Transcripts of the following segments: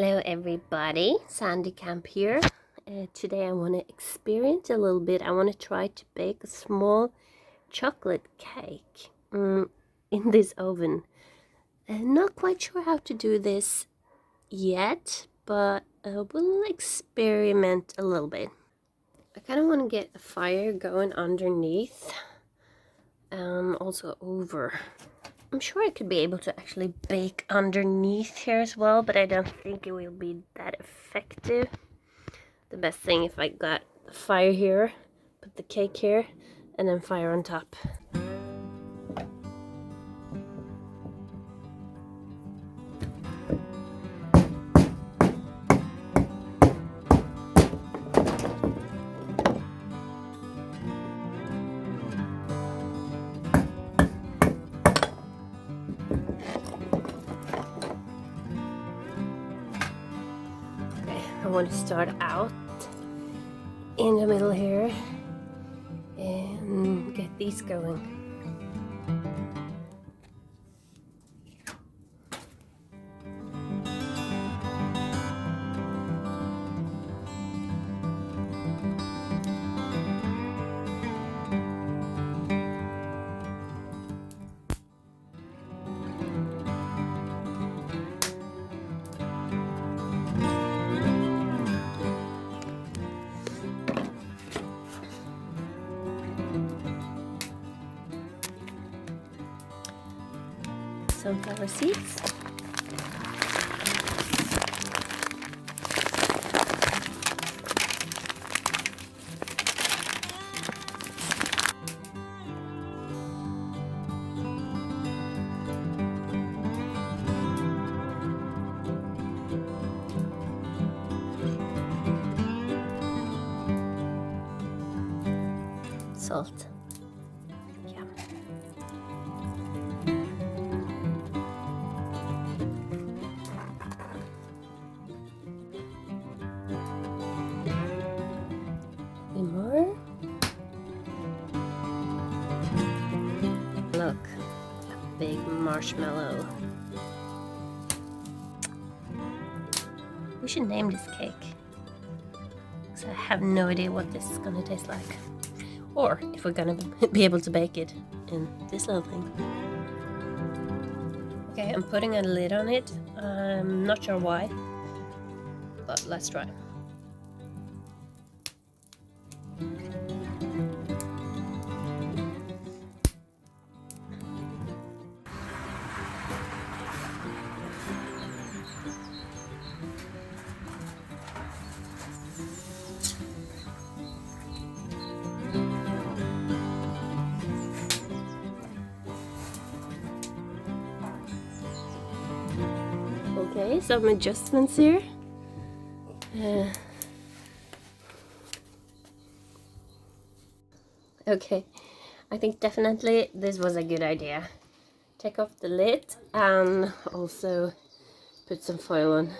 Hello everybody, Sandy Camp here. Today I want to experiment a little bit. I want to try to bake a small chocolate cake in this oven. I'm not quite sure how to do this yet, but we'll experiment a little bit. I kind of want to get a fire going underneath, also over. I'm sure I could be able to actually bake underneath here as well, but I don't think it will be that effective. The best thing if I got the fire here, put the cake here, and then fire on top. I want to start out in the middle here and get these going. Sunflower seeds. Salt. More. Look, a big marshmallow. We should name this cake, because I have no idea what this is gonna taste like, or if we're gonna be able to bake it in this little thing. Okay, I'm putting a lid on it. I'm not sure why, but let's try. Okay, some adjustments here. Okay, I think definitely this was a good idea. Take off the lid and also put some foil on.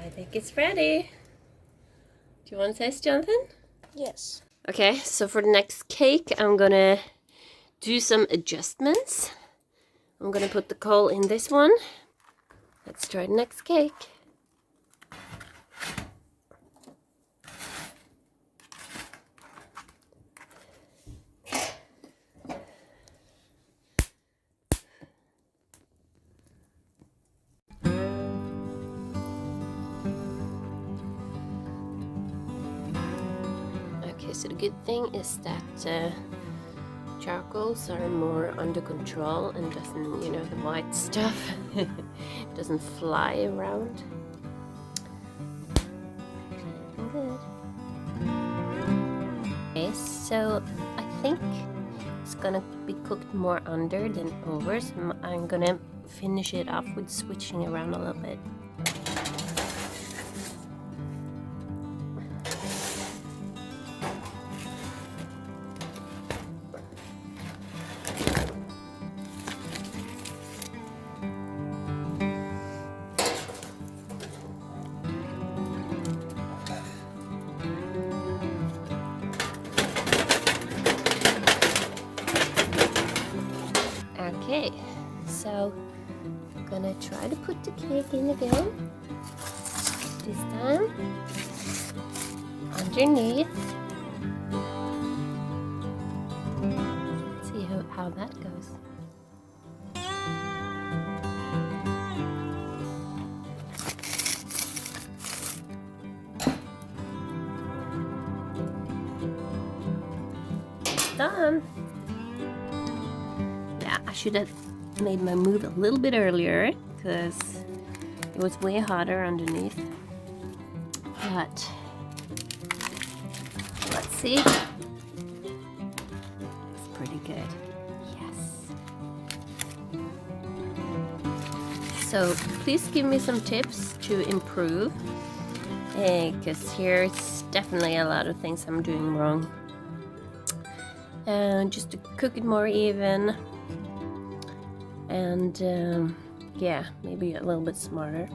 I think it's ready. Do you want to taste, Jonathan? Yes. Okay, so for the next cake, I'm gonna do some adjustments. I'm gonna put the coal in this one. Let's try the next cake. Okay, so the good thing is that charcoals are more under control and doesn't, the white stuff doesn't fly around. Good. Okay, so I think it's gonna be cooked more under than over, so I'm gonna finish it off with switching around a little bit. Okay, so I'm gonna try to put the cake in again. This time underneath. See how that goes. Done. Yeah, I should have made my move a little bit earlier because it was way hotter underneath. But let's see. It's pretty good. Yes. So please give me some tips to improve, because here's definitely a lot of things I'm doing wrong. And just to cook it more even, and yeah, maybe a little bit smarter.